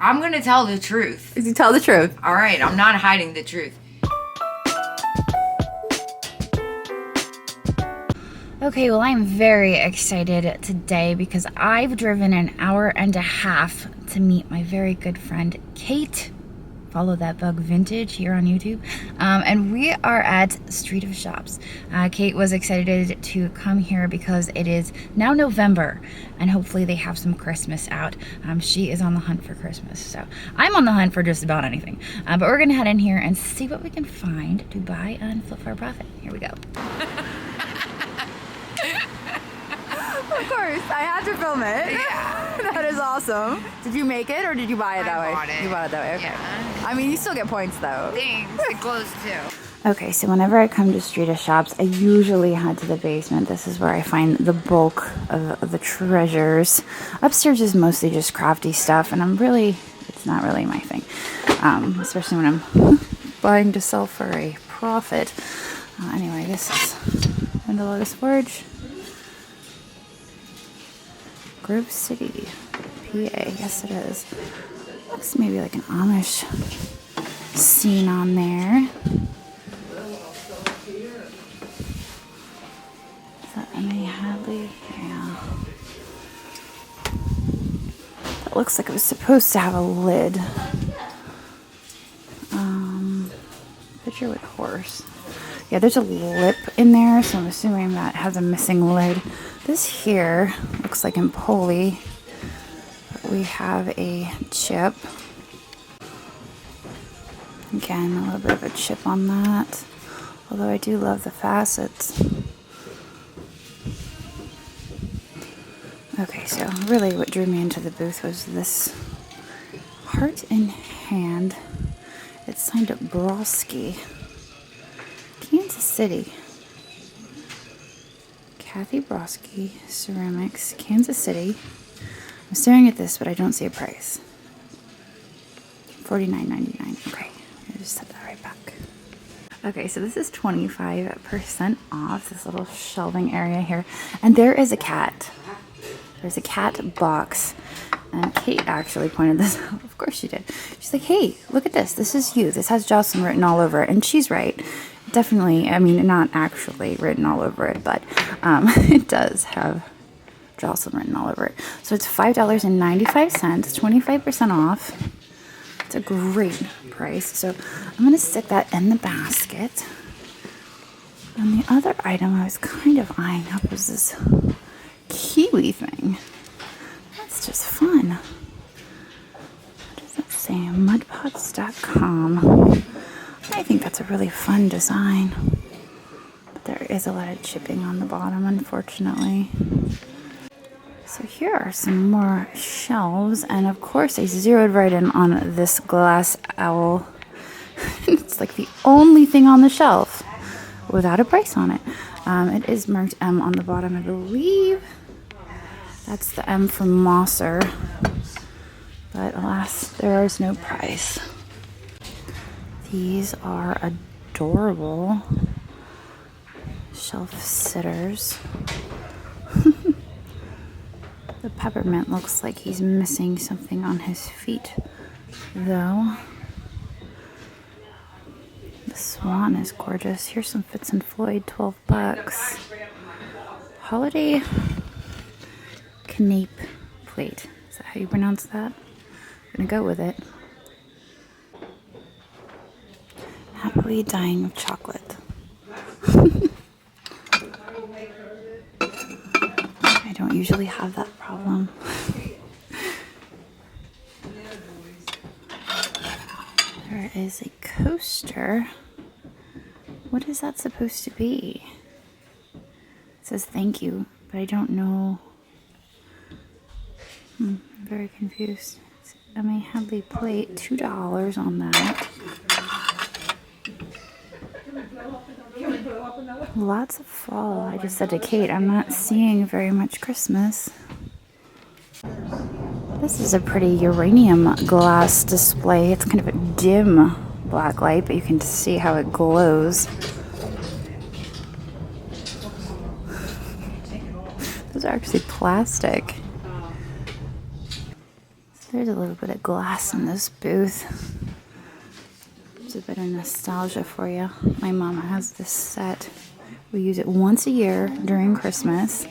I'm gonna tell the truth. You tell the truth. All right, I'm not hiding the truth. Okay, well, I'm very excited today because I've driven an hour and a half to meet my very good friend, Kate. Follow that bug vintage here on YouTube. And we are at Street of Shops. Kate was excited to come here because it is now November and hopefully they have some Christmas out. She is on the hunt for Christmas. So I'm on the hunt for just about anything. But we're gonna head in here and see what we can find to buy and flip for a profit. Here we go. Of course, I had to film it. Yeah. That is awesome. Did you make it or did you buy it that way? I bought it. You bought it that way, okay. Yeah. I mean, you still get points though. Thanks, it glows too. Okay, so whenever I come to Street of Shops, I usually head to the basement. This is where I find the bulk of the treasures. Upstairs is mostly just crafty stuff, and it's not really my thing. Especially when I'm buying to sell for a profit. Anyway, this is Window Lotus Forge. Grove City, PA. Yes, it is. Looks maybe like an Amish scene on there. Is that M.A. Hadley? Yeah. That looks like it was supposed to have a lid. Picture with horse. Yeah, there's a lip in there, so I'm assuming that has a missing lid. This here looks like Empoli. We have a chip. Again, a little bit of a chip on that. Although I do love the facets. Okay, so really what drew me into the booth was this heart in hand. It's signed up Broski. Kansas City. Kathy Broski, Ceramics, Kansas City. I'm staring at this, but I don't see a price. $49.99. Okay, I just set that right back. Okay, so this is 25% off this little shelving area here. And there is a cat. There's a cat box. And Kate actually pointed this out. Of course she did. She's like, hey, look at this. This is you. This has Jocelyn written all over it. And she's right. Definitely, I mean, not actually written all over it, but it does have Jocelyn written all over it. So it's $5.95, 25% off. It's a great price. So I'm going to stick that in the basket. And the other item I was kind of eyeing up was this kiwi thing. That's just fun. What does that say? Mudpots.com. I think that's a really fun design. But there is a lot of chipping on the bottom, unfortunately. So here are some more shelves. And of course, I zeroed right in on this glass owl. It's like the only thing on the shelf without a price on it. It is marked M on the bottom, I believe. That's the M from Mosser. But alas, there is no price. These are adorable shelf sitters. The peppermint looks like he's missing something on his feet, though. The swan is gorgeous. Here's some Fitz and Floyd, $12. Holiday Knape plate. Is that how you pronounce that? I'm gonna go with it. Happily dying of chocolate. I don't usually have that problem. There is a coaster. What is that supposed to be? It says thank you, but I don't know. I'm very confused. It's M.A. Hadley plate, $2 on that. Lots of fall. I just said to Kate, I'm not seeing very much Christmas. This is a pretty uranium glass display. It's kind of a dim black light, but you can see how it glows. Those are actually plastic. There's a little bit of glass in this booth. It's a bit of nostalgia for you. My mom has this set. We use it once a year during Christmas.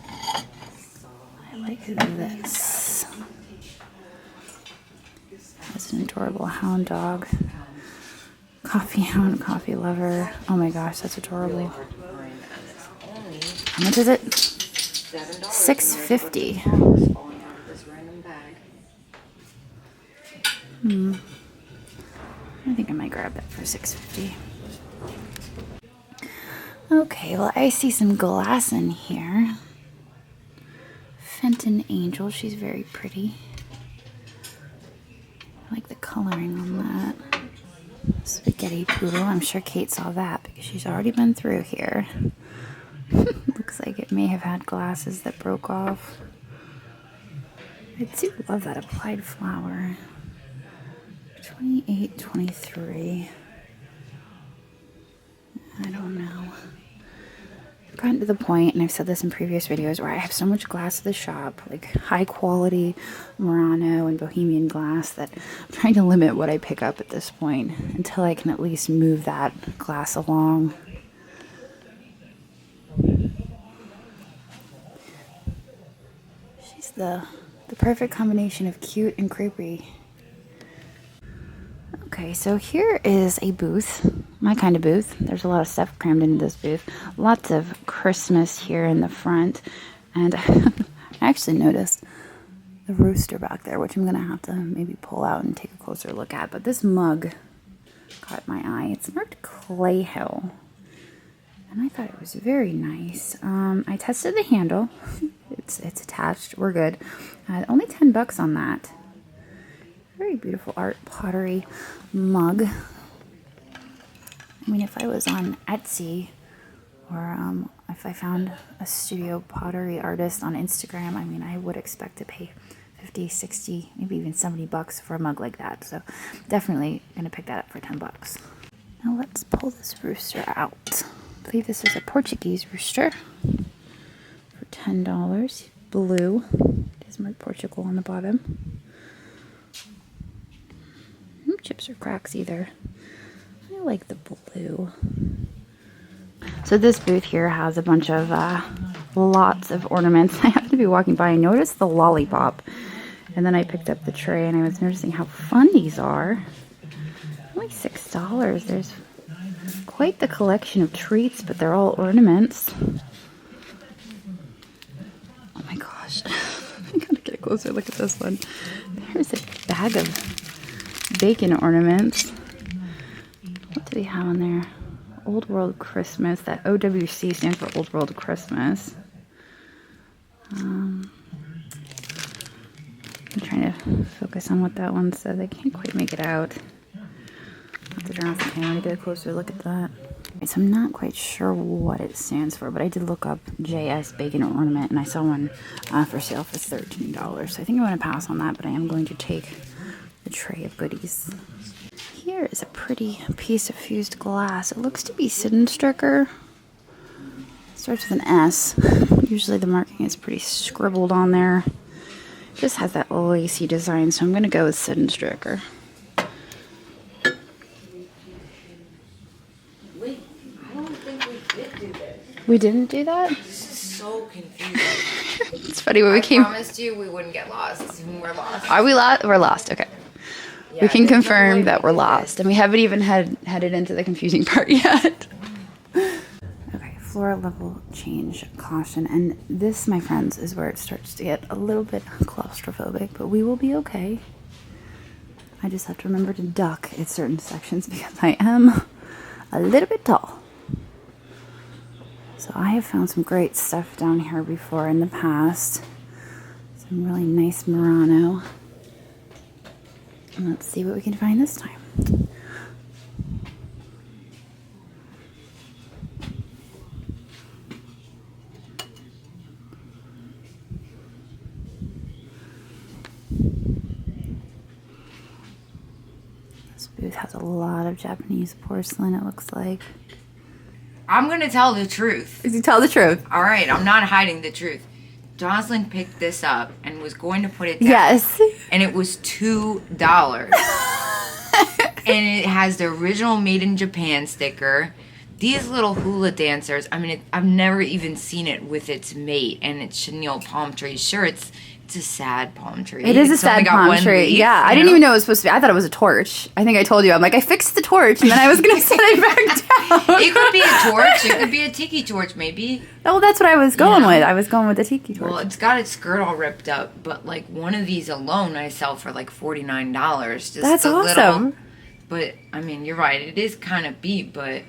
I like this. That's an adorable hound dog. Coffee hound, coffee lover. Oh my gosh, that's adorable. How much is it? $6.50. I think I might grab that for $6.50. Okay, well, I see some glass in here. Fenton Angel, she's very pretty. I like the coloring on that. Spaghetti Poodle, I'm sure Kate saw that because she's already been through here. Looks like it may have had glasses that broke off. I do love that applied flower. 28.23. I don't know. I've gotten to the point, and I've said this in previous videos, where I have so much glass at the shop, like high quality Murano and Bohemian glass, that I'm trying to limit what I pick up at this point until I can at least move that glass along. She's the perfect combination of cute and creepy. Okay, so here is a booth, my kind of booth. There's a lot of stuff crammed into this booth. Lots of Christmas here in the front. And I actually noticed the rooster back there, which I'm going to have to maybe pull out and take a closer look at. But this mug caught my eye. It's marked Clay Hill. And I thought it was very nice. I tested the handle. It's attached. We're good. Only $10 on that. Very beautiful art pottery mug. I mean, if I was on Etsy, or if I found a studio pottery artist on Instagram, I mean, I would expect to pay 50, 60, maybe even $70 for a mug like that. So definitely gonna pick that up for $10. Now let's pull this rooster out. I believe this is a Portuguese rooster for $10. Blue. It is marked Portugal on the bottom. No chips or cracks either. I like the blue. So this booth here has a bunch of lots of ornaments. I happened to be walking by and noticed the lollipop. And then I picked up the tray and I was noticing how fun these are. Only $6. There's quite the collection of treats, but they're all ornaments. Oh my gosh. I gotta get a closer look at this one. There's a bag of bacon ornaments. What do we have on there? Old World Christmas. That OWC stands for Old World Christmas. I'm trying to focus on what that one says. I can't quite make it out. I'll have to turn off the camera to get a closer look at that. Okay, so I'm not quite sure what it stands for, but I did look up JS Bacon Ornament, and I saw one for sale for $13. So I think I'm going to pass on that, but I am going to take the tray of goodies. Here is a pretty piece of fused glass. It looks to be Siddenstricker. Starts with an S. Usually the marking is pretty scribbled on there. Just has that lacy design, so I'm going to go with Siddenstricker. Wait, I don't think we did do this. We didn't do that? This is so confusing. It's funny when we came. I promised you we wouldn't get lost. We're lost. Are we lost? We're lost. Okay. Yeah, We can there's no confirm way that we we're did lost, and we haven't even headed into the confusing part yet. Okay, floor level change caution, and this, my friends, is where it starts to get a little bit claustrophobic, but we will be okay. I just have to remember to duck at certain sections because I am a little bit tall. So I have found some great stuff down here before in the past. Some really nice Murano. And let's see what we can find this time. This booth has a lot of Japanese porcelain, it looks like. I'm gonna tell the truth. Did you tell the truth? All right, I'm not hiding the truth. Jocelyn picked this up and was going to put it down. Yes. And it was $2. And it has the original Made in Japan sticker. These little hula dancers, I mean, I've never even seen it with its mate, and it's chenille palm tree. Sure, it's a sad palm tree. It is a It's only sad got palm one tree. leaf, Yeah, I you didn't know? even know it was supposed to be. I thought it was a torch. I think I told you. I'm like, I fixed the torch, and then I was going to set it back down. It could be a torch. It could be a tiki torch, maybe. Oh, that's what I was going Yeah. with. I was going with the tiki torch. Well, it's got its skirt all ripped up, but like one of these alone, I sell for like $49. Just That's a awesome. Little, but I mean, you're right. It is kind of beat, but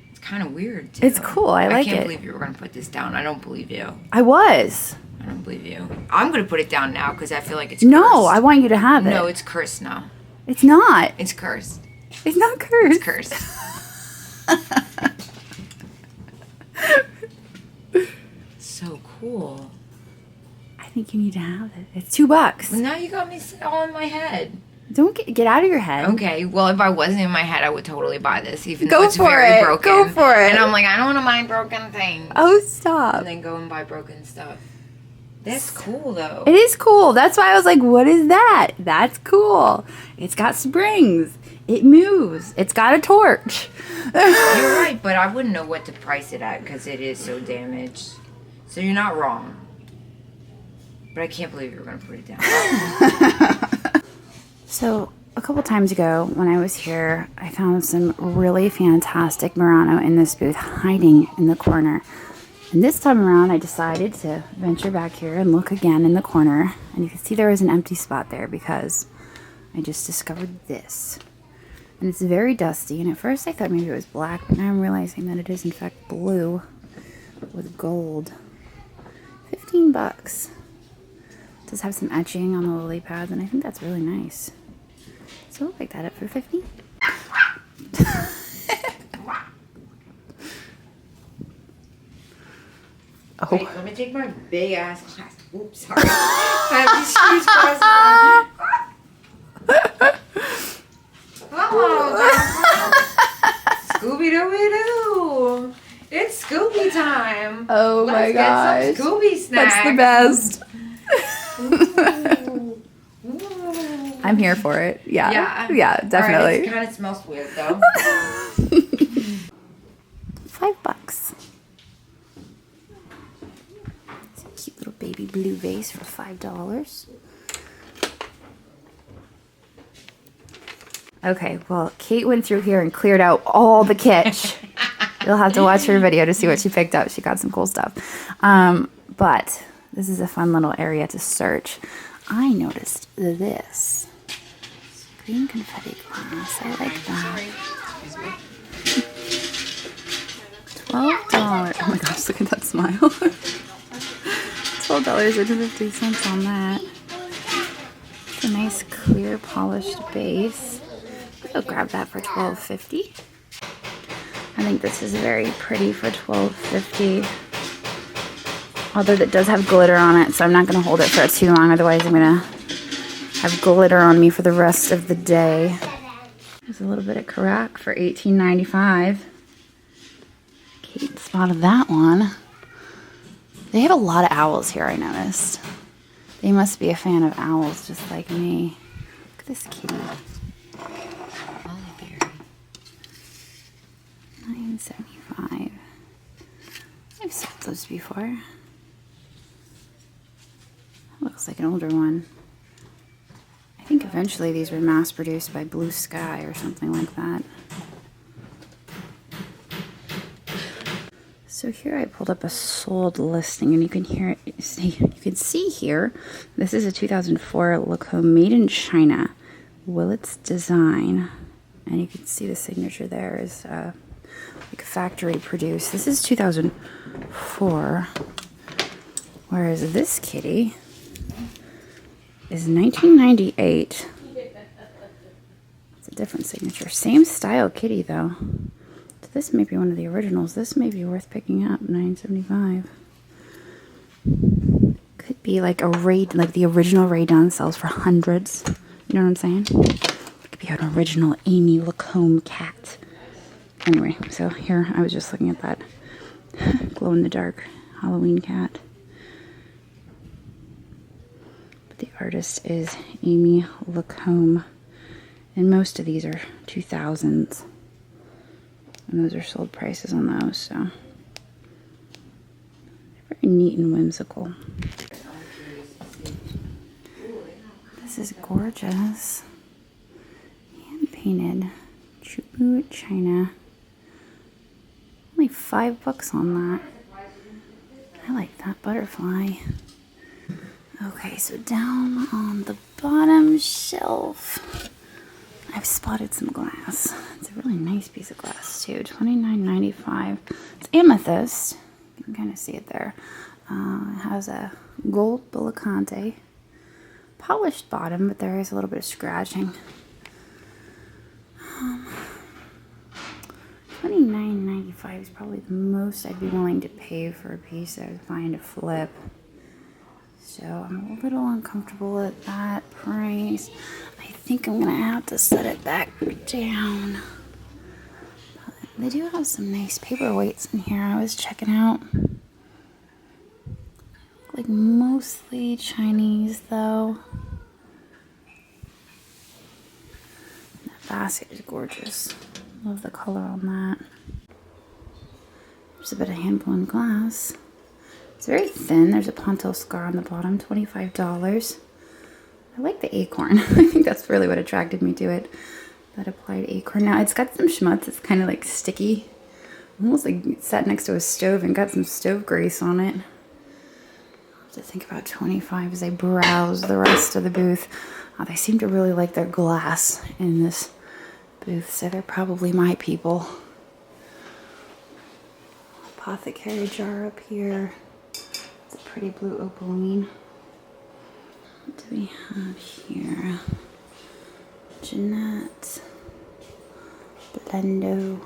it's kind of weird too. It's cool. I like I can't it. believe you were gonna put this down. I don't believe you. I was. I don't believe you. I'm gonna put it down now because I feel like it's No, cursed. I want you to have it. No, it's cursed now. It's not. It's cursed. It's not cursed. It's cursed. So cool. I think you need to have it. It's $2. Now you got me all in my head. Don't get out of your head. Okay, well, if I wasn't in my head, I would totally buy this, even Go though it's for very it. broken. Go for it. And I'm like, I don't want to buy broken things. Oh, stop. And then go and buy broken stuff. That's cool, though. It is cool. That's why I was like, what is that? That's cool. It's got springs. It moves. It's got a torch. You're right, but I wouldn't know what to price it at because it is so damaged. So you're not wrong. But I can't believe you were going to put it down. So a couple times ago when I was here, I found some really fantastic Murano in this booth hiding in the corner. And this time around, I decided to venture back here and look again in the corner. And you can see there was an empty spot there because I just discovered this. And it's very dusty. And at first I thought maybe it was black, but now I'm realizing that it is in fact blue with gold. $15. It does have some etching on the lily pads, and I think that's really nice. So I'll pick that up for $50. Oh. Wait, let me take my big ass class. Oops, sorry. I have these shoes pressed on. Scooby-Dooby-Doo. It's Scooby time. Oh my gosh. Let's get some Scooby snacks. That's the best. Ooh. I'm here for it. Yeah. Yeah. Yeah, All right, definitely. it kind of smells weird, though. $5. It's a cute little baby blue vase for $5. Okay, well, Kate went through here and cleared out all the kitsch. You'll have to watch her video to see what she picked up. She got some cool stuff. But this is a fun little area to search. I noticed this. Green confetti glass. I like that. $12. Oh my gosh, look at that smile. $12.50 on that. It's a nice clear polished base. I'll grab that for $12.50. I think this is very pretty for $12.50. Although that does have glitter on it, so I'm not going to hold it for too long. Otherwise, I'm going to have glitter on me for the rest of the day. There's a little bit of Karak for $18.95. Kate spotted that one. They have a lot of owls here, I noticed. They must be a fan of owls, just like me. Look at this kitty. $9.75. I've sold those before. Looks like an older one. I think eventually these were mass produced by Blue Sky or something like that. So here I pulled up a sold listing, and you can hear it. You can see here. This is a 2004 Lacombe made in China. Willett's design, and you can see the signature there is like factory produced. This is 2004, whereas this kitty is 1998. It's a different signature. Same style kitty though. So this may be one of the originals. This may be worth picking up. $9.75. Could be like a raid, like the original Ray Dunn sells for hundreds. You know what I'm saying? It could be an original Amy Lacombe cat. Anyway, so here I was just looking at that glow in the dark Halloween cat. artist is Amy Lacombe. And most of these are 2000s. And those are sold prices on those, so. They're very neat and whimsical. This is gorgeous. Hand painted. Chubu China. Only $5 on that. I like that butterfly. Okay, so down on the bottom shelf, I've spotted some glass. It's a really nice piece of glass too. $29.95. It's amethyst. You can kind of see it there. It has a gold Bilicante. Polished bottom, but there is a little bit of scratching. $29.95 is probably the most I'd be willing to pay for a piece I would find to flip. So I'm a little uncomfortable at that price. I think I'm gonna have to set it back down. But they do have some nice paperweights in here I was checking out. Like mostly Chinese though. That basket is gorgeous. Love the color on that. There's a bit of hand blown glass. It's very thin. There's a pontil scar on the bottom, $25. I like the acorn. I think that's really what attracted me to it. That applied acorn. Now it's got some schmutz. It's kind of like sticky. Almost like it sat next to a stove and got some stove grease on it. I'll have to think about 25 as I browse the rest of the booth. They seem to really like their glass in this booth, so they're probably my people. Apothecary jar up here. It's a pretty blue opaline. What do we have here? Jeanette. Blendo.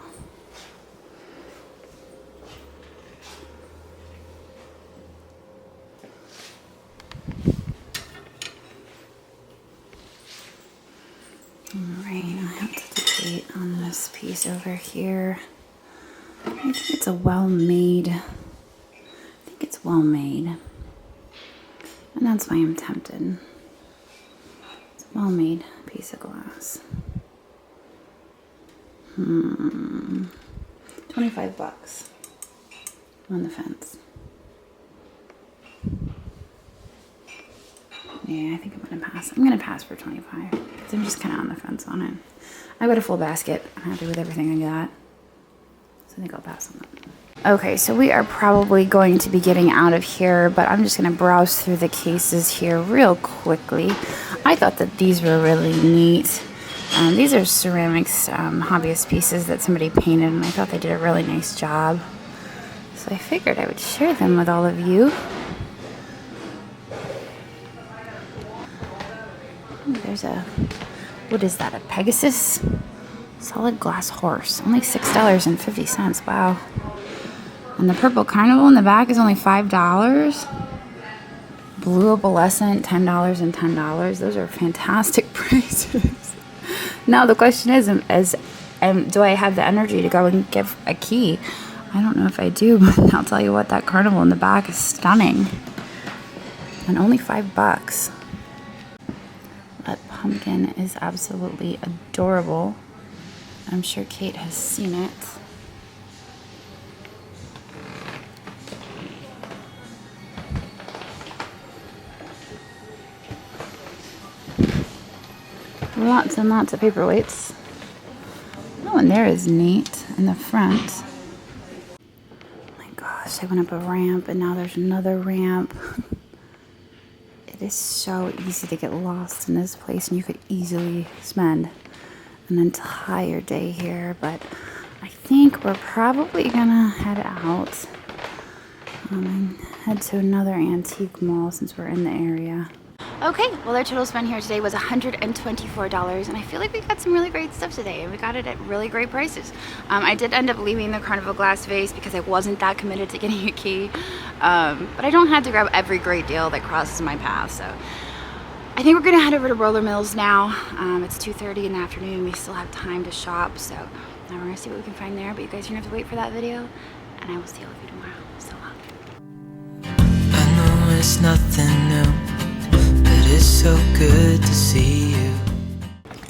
Alright, I have to debate on this piece over here. I think it's a well-made. I think it's well-made. And that's why I'm tempted. It's a well-made piece of glass. $25 on the fence. Yeah, I think I'm gonna pass. I'm gonna pass for 25 because I'm just kind of on the fence on it. I got a full basket. I'm happy with everything I got. I think I'll pass on that. Okay, so we are probably going to be getting out of here, but I'm just going to browse through the cases here real quickly. I thought that these were really neat. These are ceramics hobbyist pieces that somebody painted, and I thought they did a really nice job. So I figured I would share them with all of you. There's a, what is that, a Pegasus? Solid glass horse, only $6.50. Wow. And the purple carnival in the back is only $5. Blue opalescent, $10 and $10. Those are fantastic prices. Now the question is, do I have the energy to go and give a key? I don't know if I do, but I'll tell you what, that carnival in the back is stunning. And only $5. That pumpkin is absolutely adorable. I'm sure Kate has seen it. Lots and lots of paperweights. Oh, and there is neat in the front. Oh my gosh, I went up a ramp and now there's another ramp. It is so easy to get lost in this place, and you could easily spend an entire day here, but I think we're probably gonna head out and head to another antique mall since we're in the area. Okay, well, our total spend here today was $124, and I feel like we got some really great stuff today, and we got it at really great prices. I did end up leaving the Carnival glass vase because I wasn't that committed to getting a key, but I don't have to grab every great deal that crosses my path, so I think we're gonna head over to Roller Mills now. It's 2:30 in the afternoon. We still have time to shop, so now we're gonna see what we can find there, but you guys are gonna have to wait for that video, and I will see all of you tomorrow. So long. I know it's nothing new, but it's so good to see you.